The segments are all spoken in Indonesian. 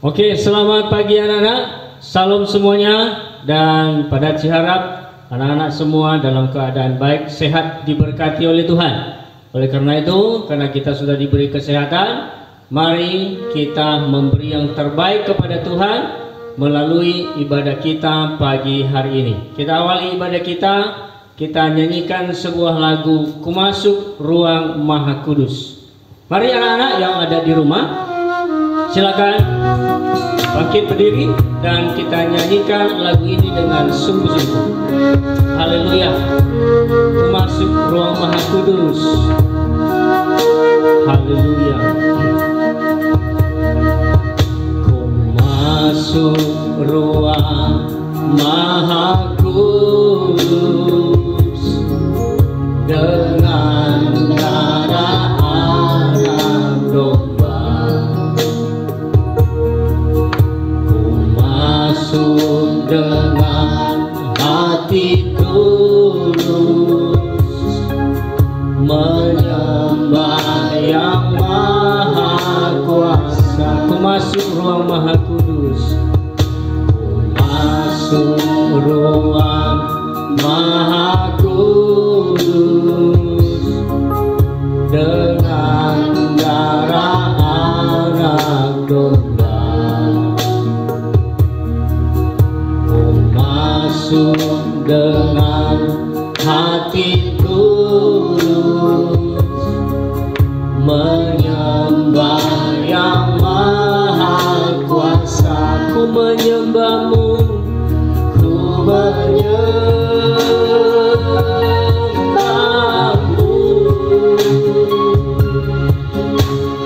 Oke, selamat pagi anak-anak. Salam semuanya, dan pada harap anak-anak semua dalam keadaan baik, sehat, diberkati oleh Tuhan. Oleh karena itu, karena kita sudah diberi kesehatan, mari kita memberi yang terbaik kepada Tuhan melalui ibadah kita pagi hari ini. Kita awali ibadah kita nyanyikan sebuah lagu, Ku Masuk Ruang Maha Kudus. Mari anak-anak yang ada di rumah, silakan bangkit berdiri dan kita nyanyikan lagu ini dengan sungguh-sungguh. Haleluya. Ku masuk ruang Maha Kudus. Haleluya. Ku masuk ruang Maha Kudus dengan darah anak domba. Masuk dengan hati tulus, menyembah yang maha kuasa. Ku masuk ruang Maha Kudus. Ku masuk ruang Maha Kudus dengan darah anak domba. Masuk dengan hati tulus, menyembah yang maha kuasa. Ku menyembahmu, ku menyembahmu,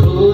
ku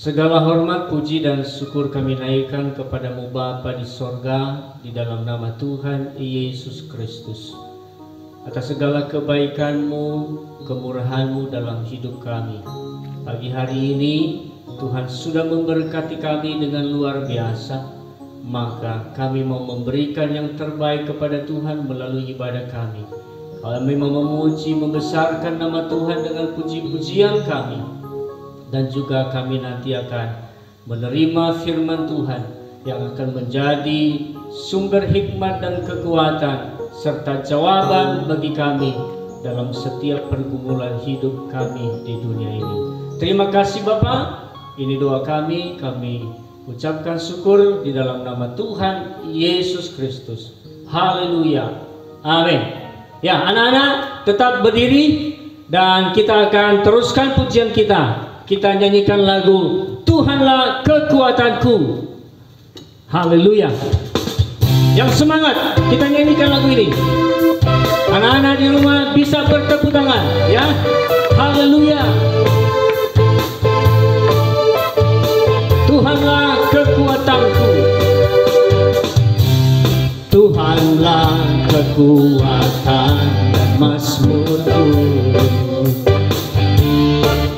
Segala hormat, puji, dan syukur kami naikkan kepadamu Bapa di sorga, di dalam nama Tuhan Yesus Kristus. Atas segala kebaikan-Mu, kemurahan-Mu dalam hidup kami. Pagi hari ini, Tuhan sudah memberkati kami dengan luar biasa. Maka kami mau memberikan yang terbaik kepada Tuhan melalui ibadah kami. Kami mau memuji, membesarkan nama Tuhan dengan puji-pujian kami. Dan juga kami nanti akan menerima firman Tuhan yang akan menjadi sumber hikmat dan kekuatan serta jawaban bagi kami dalam setiap pergumulan hidup kami di dunia ini. Terima kasih Bapa. Ini doa kami ucapkan syukur di dalam nama Tuhan Yesus Kristus. Haleluya. Amin. Ya, anak-anak tetap berdiri dan kita akan teruskan pujian kita. Kita nyanyikan lagu Tuhanlah Kekuatanku. Haleluya. Yang semangat, kita nyanyikan lagu ini. Anak-anak di rumah bisa bertepuk tangan, ya. Haleluya. Tuhanlah kekuatanku, Tuhanlah kekuatan dan mazmurku.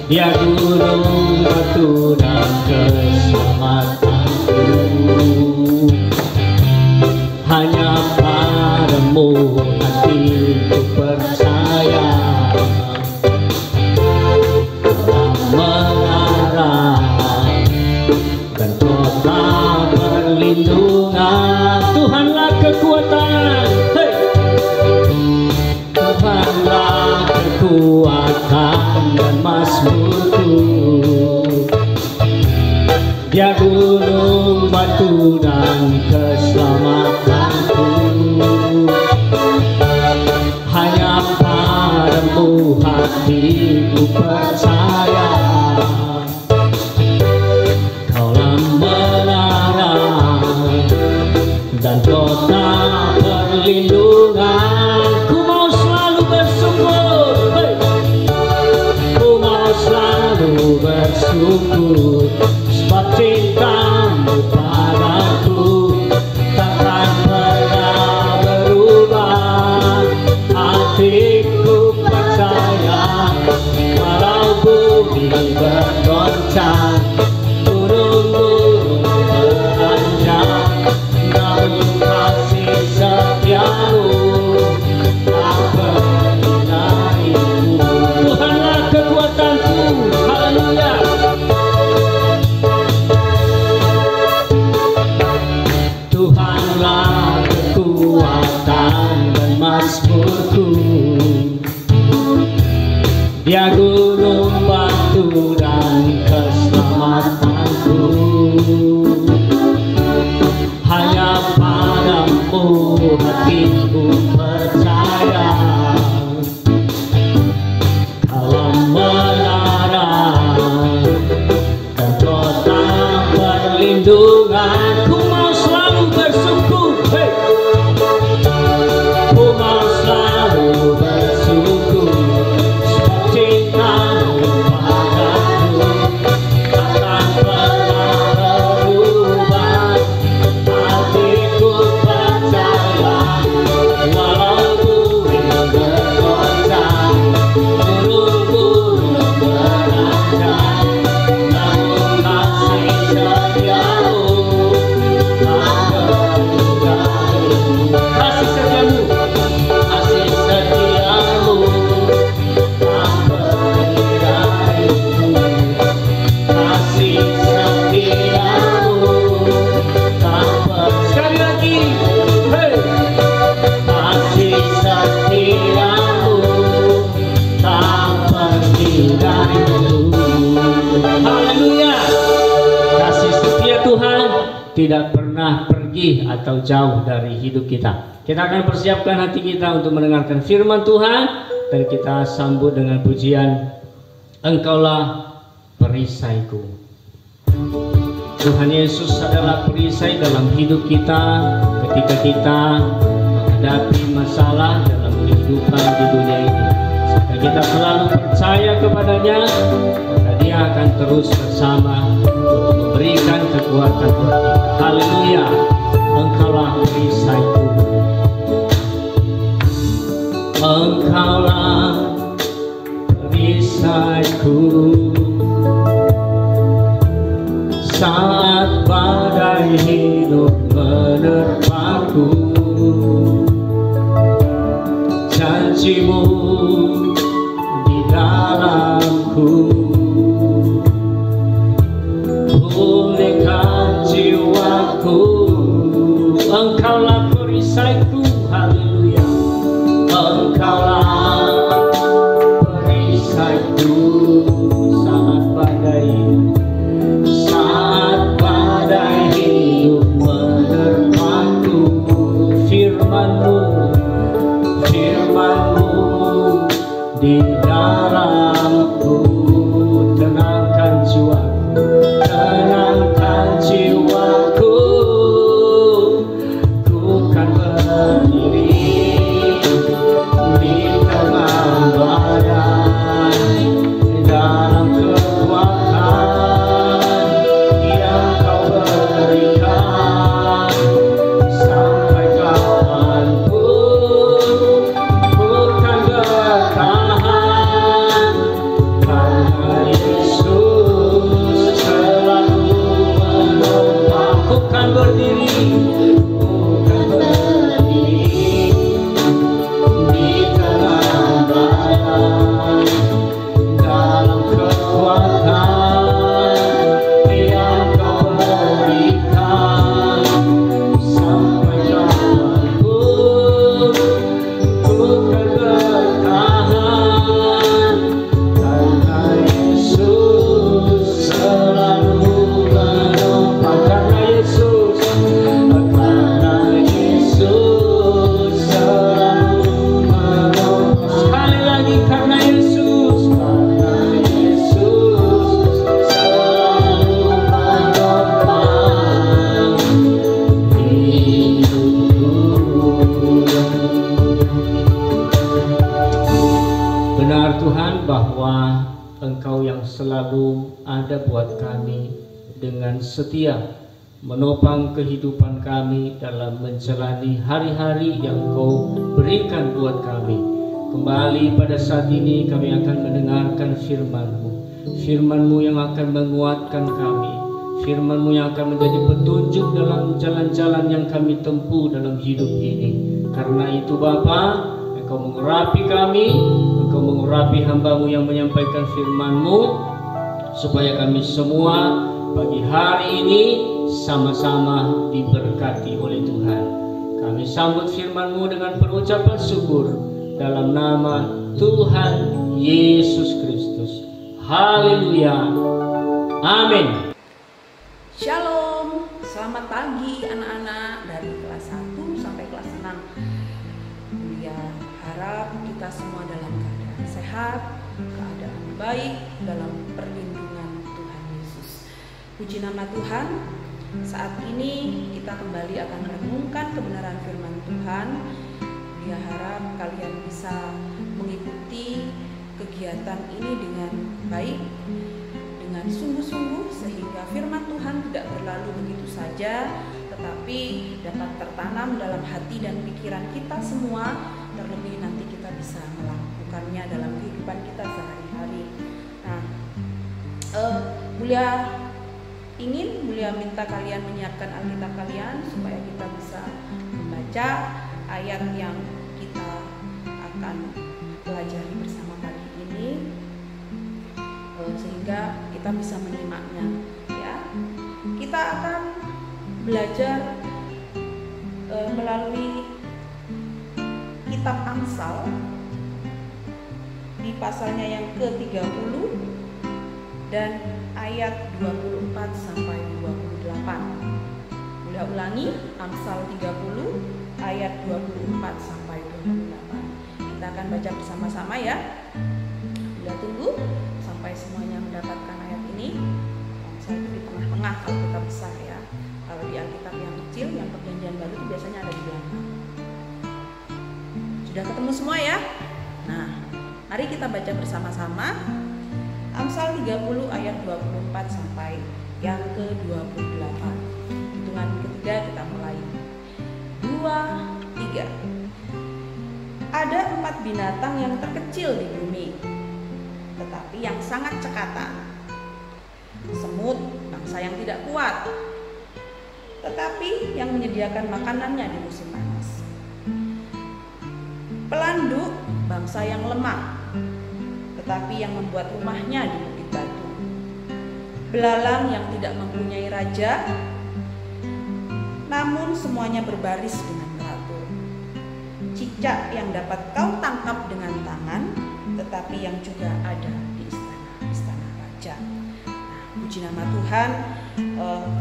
Dia gunung batu dan keselamatanku. Hanya padamu hatiku percaya, dalam mengarah dan kota perlindungan. Tuhanlah kekuatan, hey! Tuhanlah kekuatan dan mazmurku. Dia gunung batu dan keselamatanku. Hanya padamu hatiku percaya, Kaulah menara dan kota perlindungan. Ku mau selalu bersyukur, hey! Ku mau selalu bersyukur, sebab cintamu padaku takkan pernah berubah. Hatiku percaya, walau bumi bergoncang, gunung-gunung beranjak, namun kasih setiamu tak pernah dariku. Tuhanlah kekuatanku, haleluya. Tuhanlah kekuatan dan mazmurku. Dia gunung batu dan keselamatanku. Hanya padamu hatiku percaya, Kaulah menara dan kota perlindungan. Ku mau selalu bersyukur, hey! Ku mau selalu bersyukur, sebab cintamu padaku takkan pernah berubah. Hatiku percaya, walau bumi bergoncang, gunung-gunung beranjak, namun kasih setiamu tak pernah dariku. Kasih setiamu, kasih setiamu tak pernah dariku. Kasih setiamu tak pernah. Sekali lagi, hey! Kasih setiamu tak pergi dariku. Haleluya. Kasih setia Tuhan tidak pernah pergi atau jauh dari hidup kita. Kita akan persiapkan hati kita untuk mendengarkan firman Tuhan, dan kita sambut dengan pujian Engkaulah perisaiku. Tuhan Yesus adalah perisai dalam hidup kita ketika kita menghadapi masalah dalam kehidupan di dunia ini. Jika kita selalu percaya kepadanya, maka Dia akan terus bersama untuk memberikan kekuatan buat kita. Haleluya. Engkaulah perisaiku, Engkaulah perisaiku. Saat badai hidup menerpaku, janji-Mu di dalamku. Pulihkan jiwaku, Engkaulah perisaiku. Haleluya. Engkaulah perisaiku. Saat badai hidup menerpaku, firman-Mu di dalamku. Tenangkan jiwaku, Engkau yang selalu ada buat kami dengan setia menopang kehidupan kami dalam menjalani hari-hari yang Engkau berikan buat kami. Kembali pada saat ini kami akan mendengarkan firman-Mu, firman-Mu yang akan menguatkan kami, firman-Mu yang akan menjadi petunjuk dalam jalan-jalan yang kami tempuh dalam hidup ini. Karena itu Bapa, Engkau mengurapi kami, Engkau mengurapi hamba-Mu yang menyampaikan firman-Mu, supaya kami semua pagi hari ini sama-sama diberkati oleh Tuhan. Kami sambut firman-Mu dengan perucapan syukur dalam nama Tuhan Yesus Kristus. Haleluya. Amin. Shalom, selamat pagi anak-anak dari kelas 1 sampai kelas 6. Bulia harap kita semua dalam keadaan sehat, keadaan baik dalam perlindungan Tuhan Yesus. Puji nama Tuhan. Saat ini kita kembali akan merenungkan kebenaran firman Tuhan. Bulia harap kalian bisa mengikuti kegiatan ini dengan baik, dengan sungguh-sungguh, sehingga firman Tuhan tidak berlalu begitu saja, tetapi dapat tertanam dalam hati dan pikiran kita semua, terlebih nanti kita bisa melakukannya dalam kehidupan kita sehari-hari. Nah, Bulia minta kalian menyiapkan Alkitab kalian supaya kita bisa membaca ayat yang kita akan pelajari bersama pagi ini, sehingga kita bisa menyimaknya, ya. Kita akan belajar melalui kitab Amsal di pasalnya yang ke-30 dan ayat 24 sampai 28. Boleh ulangi, Amsal 30 ayat 24 sampai 28. Kita akan baca bersama-sama ya. Boleh tunggu sampai semuanya mendapatkan ayat ini. Amsal itu di tengah-tengah kalau kita besar ya. Kalau di Alkitab yang kecil, yang Perjanjian Baru itu biasanya ada di belakang. Sudah ketemu semua ya? Nah, mari kita baca bersama-sama Amsal 30 ayat 24 sampai yang ke-28. Hitungan ketiga kita mulai. 2, 3. Ada 4 binatang yang terkecil di bumi, tetapi yang sangat cekatan. Semut, bangsa yang tidak kuat, tetapi yang menyediakan makanannya di musim panas. Pelanduk, bangsa yang lemah, tetapi yang membuat rumahnya di bukit batu. Belalang yang tidak mempunyai raja, namun semuanya berbaris dengan teratur. Cicak yang dapat kau tangkap dengan tangan, tetapi yang juga ada di istana raja. Nah, puji nama Tuhan.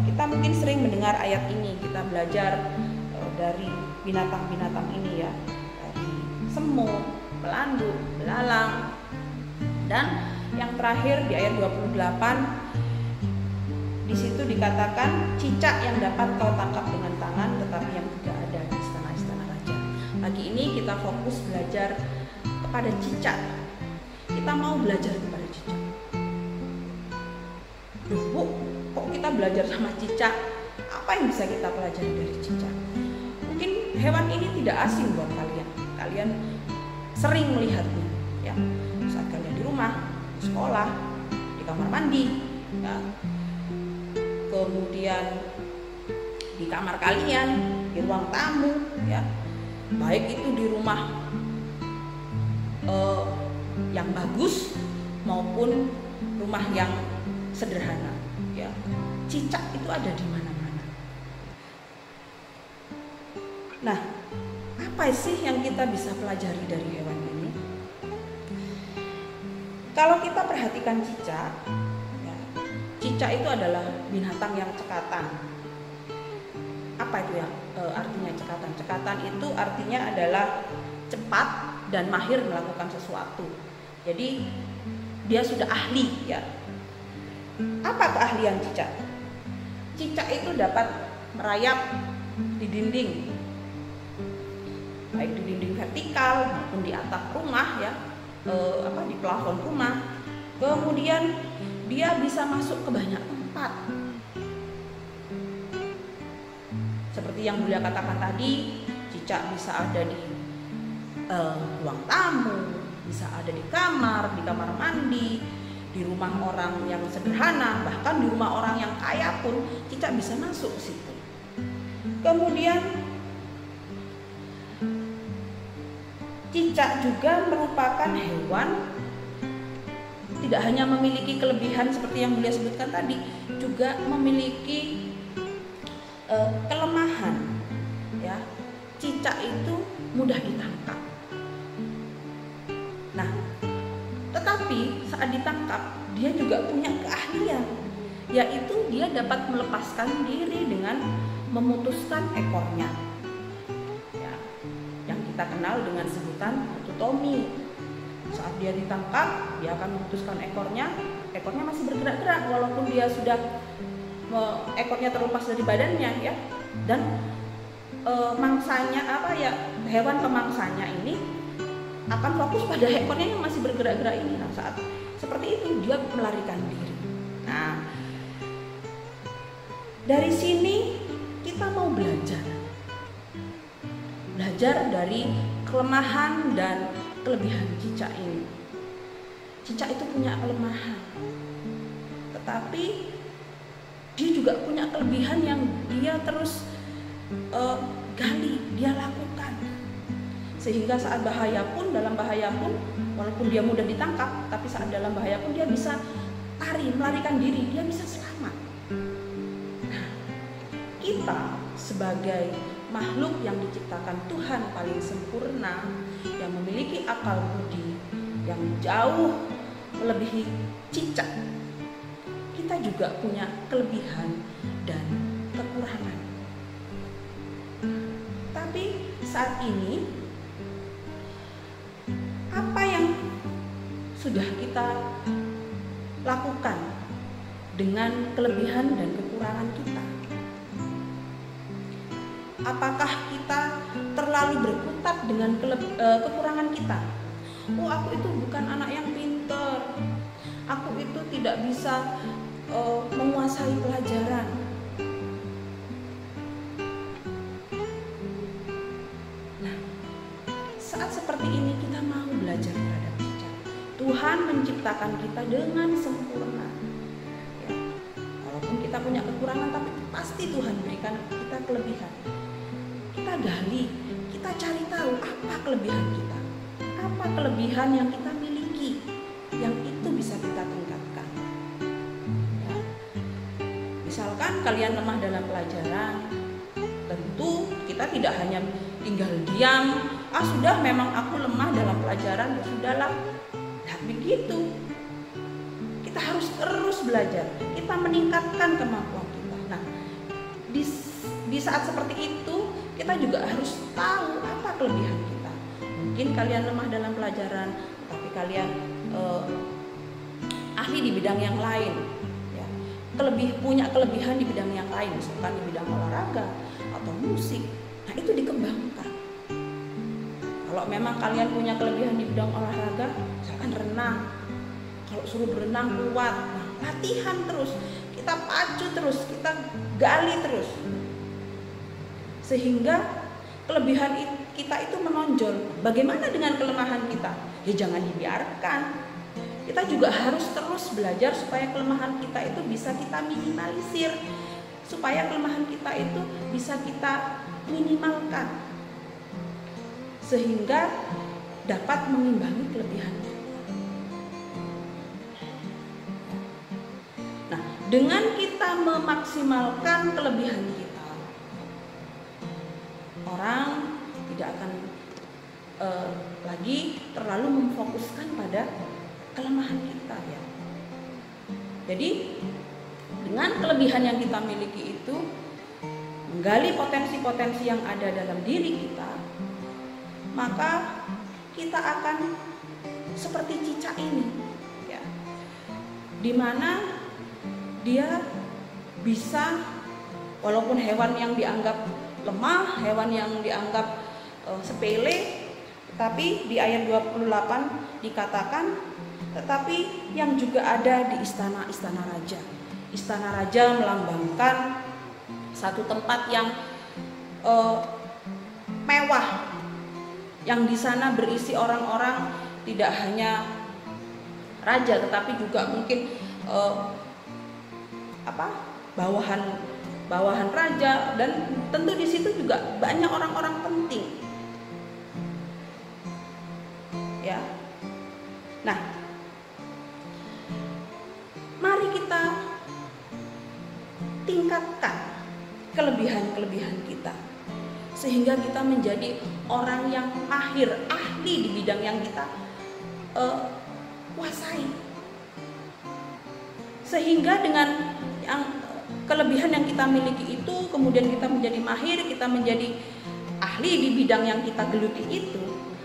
Kita mungkin sering mendengar ayat ini. Kita belajar dari binatang-binatang ini ya, dari semut, pelanduk, belalang. Dan yang terakhir di ayat 28, di situ dikatakan cicak yang dapat kau tangkap dengan tangan, tetapi yang juga ada di istana raja. Pagi ini kita fokus belajar kepada cicak. Kita mau belajar kepada cicak. Duh Bu, kok kita belajar sama cicak? Apa yang bisa kita pelajari dari cicak? Mungkin hewan ini tidak asing buat kalian. Kalian sering melihatnya ya. Saat kalian di rumah, di sekolah, di kamar mandi, ya. Kemudian di kamar kalian, di ruang tamu, ya. Baik itu di rumah yang bagus maupun rumah yang sederhana, ya. Cicak itu ada di mana-mana. Nah, apa sih yang kita bisa pelajari dari hewan ini? Kalau kita perhatikan cicak, ya, cicak itu adalah binatang yang cekatan. Apa itu yang artinya cekatan? Cekatan itu artinya adalah cepat dan mahir melakukan sesuatu. Jadi dia sudah ahli ya. Apa keahlian cicak? Cicak itu dapat merayap di dinding, baik di dinding vertikal maupun di atap rumah ya. Di plafon rumah, Kemudian dia bisa masuk ke banyak tempat. Seperti yang Bulia katakan tadi, cicak bisa ada di ruang tamu, bisa ada di kamar mandi, di rumah orang yang sederhana, bahkan di rumah orang yang kaya pun cicak bisa masuk ke situ. Kemudian cicak juga merupakan hewan tidak hanya memiliki kelebihan seperti yang Bulia sebutkan tadi, juga memiliki kelemahan. Ya, cicak itu mudah ditangkap. Nah, tetapi saat ditangkap dia juga punya keahlian, yaitu dia dapat melepaskan diri dengan memutuskan ekornya. Ya, yang kita kenal dengan sebutan ototomi. Saat dia ditangkap, dia akan memutuskan ekornya masih bergerak-gerak walaupun dia sudah ekornya terlepas dari badannya, ya. Dan mangsanya hewan pemangsanya ini akan fokus pada ekornya yang masih bergerak-gerak ini. Nah, saat seperti itu dia melarikan diri. Nah, dari sini kita mau belajar dari kelemahan dan kelebihan cicak ini. Cicak itu punya kelemahan, tetapi dia juga punya kelebihan yang dia terus gali, dia lakukan. Sehingga saat dalam bahaya pun, walaupun dia mudah ditangkap, tapi saat dalam bahaya pun dia bisa lari, melarikan diri, dia bisa selamat. Nah, kita sebagai makhluk yang diciptakan Tuhan paling sempurna, yang memiliki akal budi yang jauh melebihi cicak, kita juga punya kelebihan dan kekurangan. Tapi saat ini apa yang sudah kita lakukan dengan kelebihan dan kekurangan kita? Apakah kita terlalu berkutat dengan kekurangan kita? Oh, aku itu bukan anak yang pintar, aku itu tidak bisa menguasai pelajaran. Nah, saat seperti ini kita mau belajar terhadap cicak. Tuhan menciptakan kita dengan sempurna. Ya, walaupun kita punya kekurangan, tapi pasti Tuhan berikan kita kelebihan. Kita gali, kita cari tahu apa kelebihan kita, apa kelebihan yang kita miliki, yang itu bisa kita tingkatkan. Ya. Misalkan kalian lemah dalam pelajaran, tentu kita tidak hanya tinggal diam, sudah memang aku lemah dalam pelajaran, ya sudahlah. Nah, begitu. Kita harus terus belajar, kita meningkatkan kemampuan kita. Nah, di saat seperti itu kita juga harus tahu apa kelebihan kita. Mungkin kalian lemah dalam pelajaran, tapi kalian ahli di bidang yang lain, ya. Punya kelebihan di bidang yang lain, misalkan di bidang olahraga atau musik. Nah, itu dikembangkan. Kalau memang kalian punya kelebihan di bidang olahraga, misalkan renang, kalau suruh berenang kuat, nah, latihan terus, kita pacu terus, kita gali terus, sehingga kelebihan kita itu menonjol. Bagaimana dengan kelemahan kita? Ya jangan dibiarkan. Kita juga harus terus belajar supaya kelemahan kita itu bisa kita minimalisir, supaya kelemahan kita itu bisa kita minimalkan, sehingga dapat mengimbangi kelebihan kita. Nah, dengan kita memaksimalkan kelebihan kita, orang tidak akan lagi terlalu memfokuskan pada kelemahan kita, ya. Jadi dengan kelebihan yang kita miliki itu, menggali potensi-potensi yang ada dalam diri kita, maka kita akan seperti cicak ini, ya, dimana dia bisa, walaupun hewan yang dianggap lemah, hewan yang dianggap sepele, tapi di ayat 28 dikatakan tetapi yang juga ada di istana raja. Istana raja melambangkan satu tempat yang mewah, yang di sana berisi orang-orang tidak hanya raja tetapi juga mungkin bawahan raja, dan tentu di situ juga banyak orang-orang penting. Ya. Nah, mari kita tingkatkan kelebihan-kelebihan kita sehingga kita menjadi orang yang mahir, ahli di bidang yang kita kuasai. Sehingga dengan yang kelebihan yang kita miliki itu, kemudian kita menjadi mahir, kita menjadi ahli di bidang yang kita geluti itu,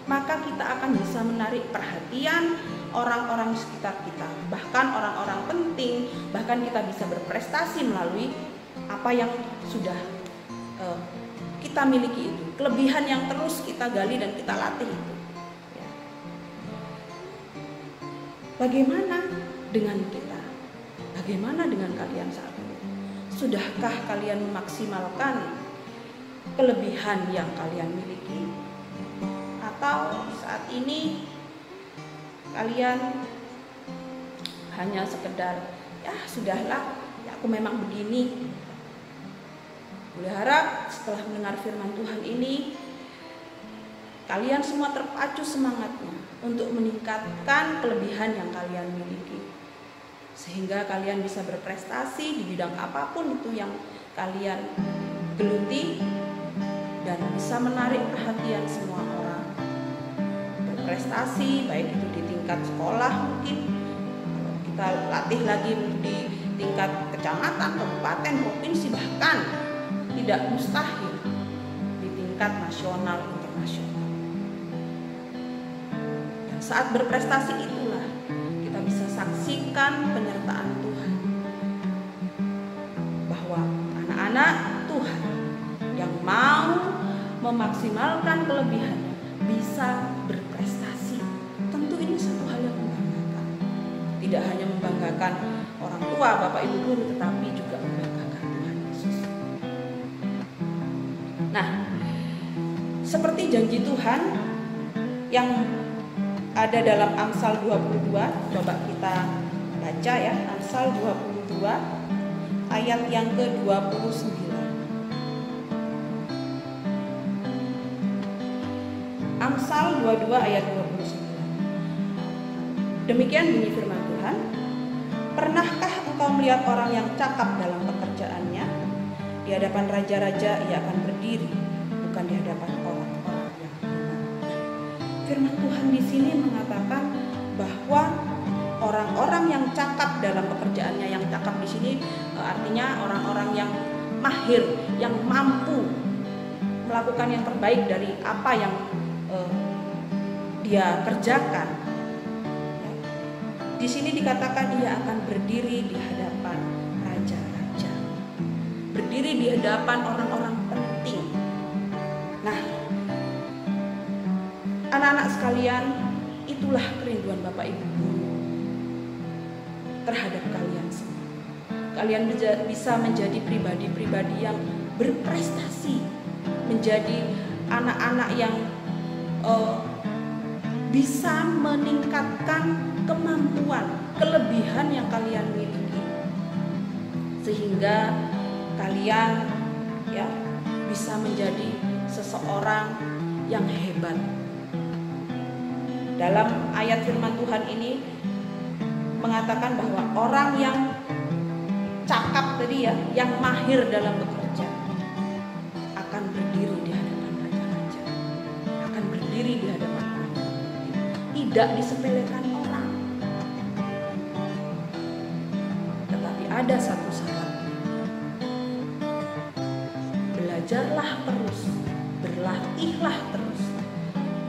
maka kita akan bisa menarik perhatian orang-orang di sekitar kita, bahkan orang-orang penting, bahkan kita bisa berprestasi melalui apa yang sudah kita miliki itu, kelebihan yang terus kita gali dan kita latih itu. Ya. Bagaimana dengan kita? Bagaimana dengan kalian saat ini? Sudahkah kalian memaksimalkan kelebihan yang kalian miliki? Atau saat ini kalian hanya sekedar, ya sudahlah, ya aku memang begini. Boleh harap setelah mendengar firman Tuhan ini, kalian semua terpacu semangatnya untuk meningkatkan kelebihan yang kalian miliki, sehingga kalian bisa berprestasi di bidang apapun itu yang kalian geluti, dan bisa menarik perhatian semua orang. Berprestasi baik itu di tingkat sekolah, mungkin kita latih lagi di tingkat kecamatan, kabupaten, provinsi, bahkan tidak mustahil di tingkat nasional, internasional. Dan saat berprestasi itulah kita bisa saksikan penyertaan Tuhan, bahwa anak-anak Tuhan yang mau memaksimalkan kelebihannya bisa berprestasi. Tentu ini satu hal yang membanggakan. Tidak hanya membanggakan orang tua, bapak ibu guru, tetapi juga membanggakan Tuhan Yesus. Nah, seperti janji Tuhan yang ada dalam Amsal 22, coba kita baca ya, Amsal 22 ayat yang ke-29. Amsal 22 ayat 29. Demikian bunyi firman Tuhan. Pernahkah engkau melihat orang yang cakap dalam pekerjaannya? Di hadapan raja-raja ia akan berdiri, bukan di hadapan orang-orang yang benar. Firman Tuhan di sini mengatakan bahwa orang-orang yang cakap dalam pekerjaannya, yang cakap di sini artinya orang-orang yang mahir, yang mampu melakukan yang terbaik dari apa yang dia kerjakan. Di sini dikatakan ia akan berdiri di hadapan raja-raja, berdiri di hadapan orang-orang penting. Nah, anak-anak sekalian, itulah kerinduan Bapak Ibu guru terhadap kalian semua. Kalian bisa menjadi pribadi-pribadi yang berprestasi, menjadi anak-anak yang bisa meningkatkan kemampuan, kelebihan yang kalian miliki, sehingga kalian ya bisa menjadi seseorang yang hebat. Dalam ayat firman Tuhan ini mengatakan bahwa orang yang cakap tadi ya, yang mahir dalam bekerja, akan berdiri di hadapan raja-raja, akan berdiri di hadapan raja, tidak disepelekan orang. Tetapi ada satu syaratnya. Belajarlah terus, berlatihlah terus,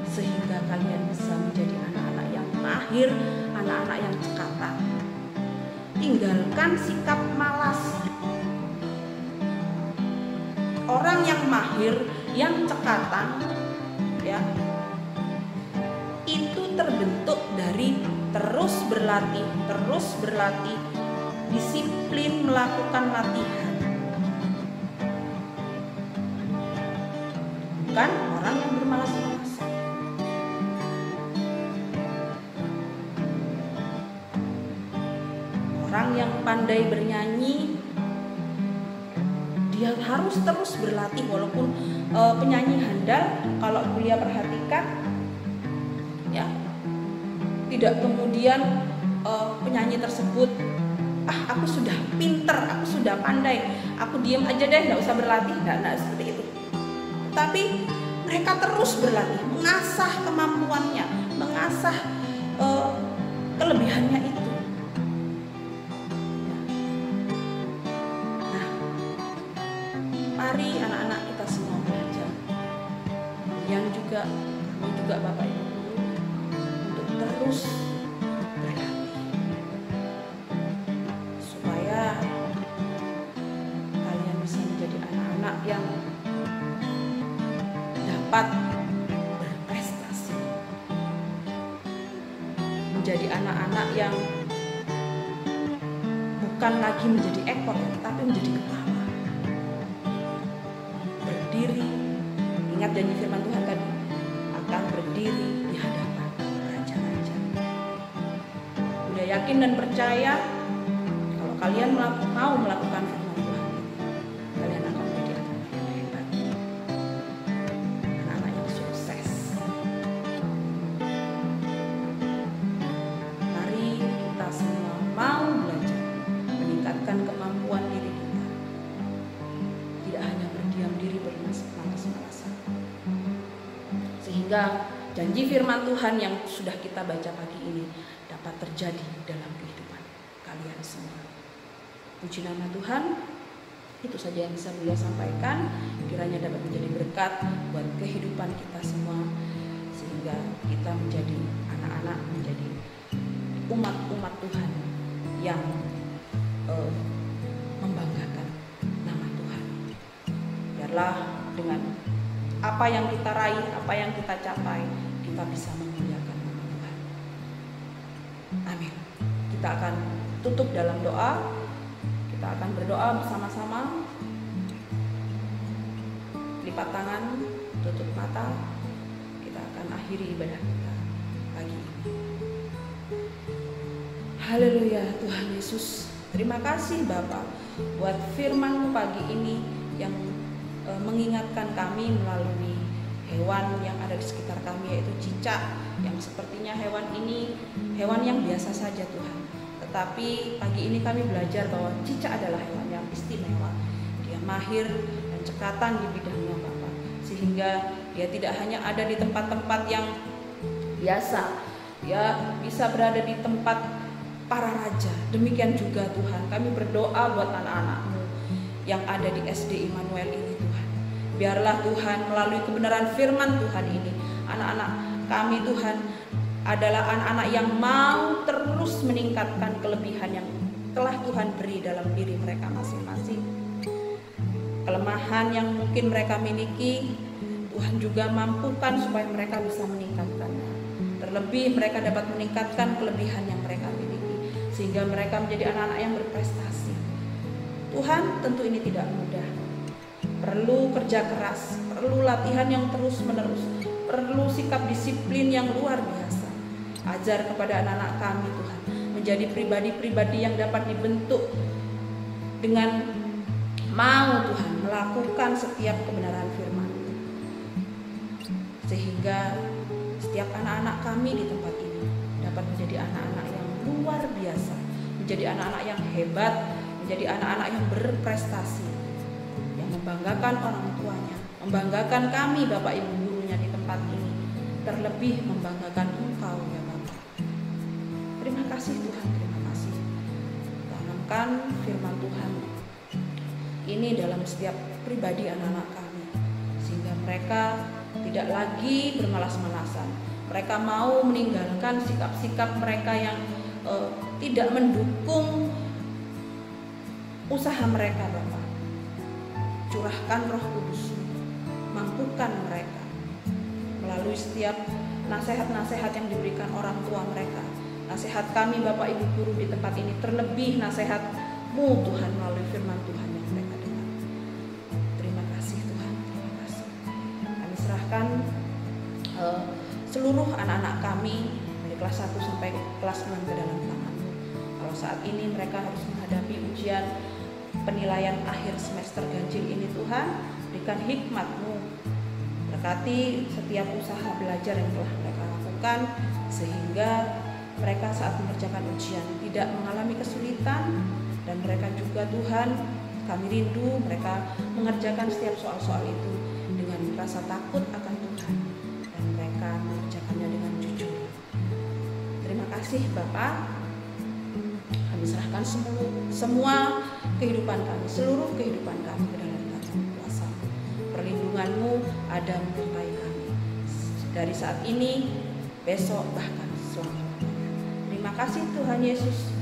sehingga kalian bisa menjadi anak-anak yang mahir, anak-anak yang cekatan. Tinggalkan sikap malas. Orang yang mahir, yang cekatan, ya, itu terbentuk dari terus berlatih, disiplin melakukan latihan. Bukan orang yang bermalas-malasan. Orang yang pandai bernyanyi, dia harus terus berlatih. Walaupun penyanyi handal, kalau kuliah perhatikan, ya, tidak kemudian penyanyi tersebut, aku sudah pinter, aku sudah pandai, aku diam aja deh, nggak usah berlatih, nggak seperti itu. Tapi mereka terus berlatih, mengasah kemampuannya, mengasah kelebihannya itu. Nah, mari anak-anak kita semua belajar. Yang juga, kami juga Bapak Ibu Guru, untuk terus berlatih, supaya kalian bisa menjadi anak-anak yang dapat berprestasi, menjadi anak-anak yang bukan lagi menjadi ekor, tapi menjadi kepala. Berdiri, ingat janji firman Tuhan tadi, akan berdiri di hadapan raja-raja. Udah yakin dan percaya kalau kalian mau melakukan firman Tuhan ini, kalian akan menjadi anak yang hebat, anak-anak yang sukses. Mari kita semua mau belajar meningkatkan kemampuan diri kita, tidak hanya berdiam diri bermalas-malasan, sehingga janji firman Tuhan yang sudah kita baca pagi ini dapat terjadi dalam kehidupan kalian semua. Puji nama Tuhan. Itu saja yang bisa beliau sampaikan, kiranya dapat menjadi berkat buat kehidupan kita semua, sehingga kita menjadi anak-anak, menjadi umat-umat Tuhan yang membanggakan nama Tuhan. Biarlah dengan apa yang kita raih, apa yang kita capai, kita bisa memuliakan nama Tuhan. Amin. Kita akan tutup dalam doa. Kita akan berdoa bersama-sama. Lipat tangan, tutup mata. Kita akan akhiri ibadah kita pagi ini. Haleluya Tuhan Yesus. Terima kasih Bapa buat firman-Mu pagi ini yang mengingatkan kami melalui hewan yang ada di sekitar kami, yaitu cicak, yang sepertinya hewan ini hewan yang biasa saja Tuhan. Tetapi pagi ini kami belajar bahwa cicak adalah hewan yang istimewa. Dia mahir dan cekatan di bidangnya Bapak, sehingga dia tidak hanya ada di tempat-tempat yang biasa, dia bisa berada di tempat para raja. Demikian juga Tuhan, kami berdoa buat anak-anak-Mu yang ada di SD Immanuel ini Tuhan. Biarlah Tuhan melalui kebenaran firman Tuhan ini, anak-anak kami Tuhan adalah anak-anak yang mau terus meningkatkan kelebihan yang telah Tuhan beri dalam diri mereka masing-masing. Kelemahan yang mungkin mereka miliki, Tuhan juga mampukan supaya mereka bisa meningkatkannya. Terlebih mereka dapat meningkatkan kelebihan yang mereka miliki, sehingga mereka menjadi anak-anak yang berprestasi. Tuhan, tentu ini tidak mudah. Perlu kerja keras, perlu latihan yang terus-menerus, perlu sikap disiplin yang luar biasa. Ajar kepada anak-anak kami Tuhan menjadi pribadi-pribadi yang dapat dibentuk dengan mau Tuhan melakukan setiap kebenaran firman, sehingga setiap anak-anak kami di tempat ini dapat menjadi anak-anak yang luar biasa, menjadi anak-anak yang hebat, menjadi anak-anak yang berprestasi, yang membanggakan orang tuanya, membanggakan kami Bapak Ibu gurunya di tempat ini, terlebih membanggakan Engkau ya Bapak. Terima kasih Tuhan, terima kasih. Tanamkan firman Tuhan ini dalam setiap pribadi anak-anak kami, sehingga mereka tidak lagi bermalas-malasan. Mereka mau meninggalkan sikap-sikap mereka yang tidak mendukung usaha mereka Bapak. Curahkan Roh Kudus, mampukan mereka melalui setiap nasihat-nasihat yang diberikan orang tua mereka, nasihat kami Bapak Ibu guru di tempat ini, terlebih nasihat-Mu Tuhan melalui firman Tuhan yang mereka dengar. Terima kasih Tuhan, terima kasih. Kami serahkan seluruh anak-anak kami dari kelas 1 sampai kelas 6 ke dalam tangan-Mu. Kalau saat ini mereka harus menghadapi ujian penilaian akhir semester ganjil ini Tuhan, berikan hikmat-Mu, berkati setiap usaha belajar yang telah mereka lakukan, sehingga mereka saat mengerjakan ujian tidak mengalami kesulitan, dan mereka juga Tuhan, kami rindu mereka mengerjakan setiap soal-soal itu dengan rasa takut akan Tuhan, dan mereka mengerjakannya dengan jujur. Terima kasih Bapak. Kami serahkan semua kehidupan kami, seluruh kehidupan kami ke dalam tangan kuasa. Perlindungan-Mu ada menyertai kami dari saat ini, besok, bahkan selamanya. Terima kasih Tuhan Yesus.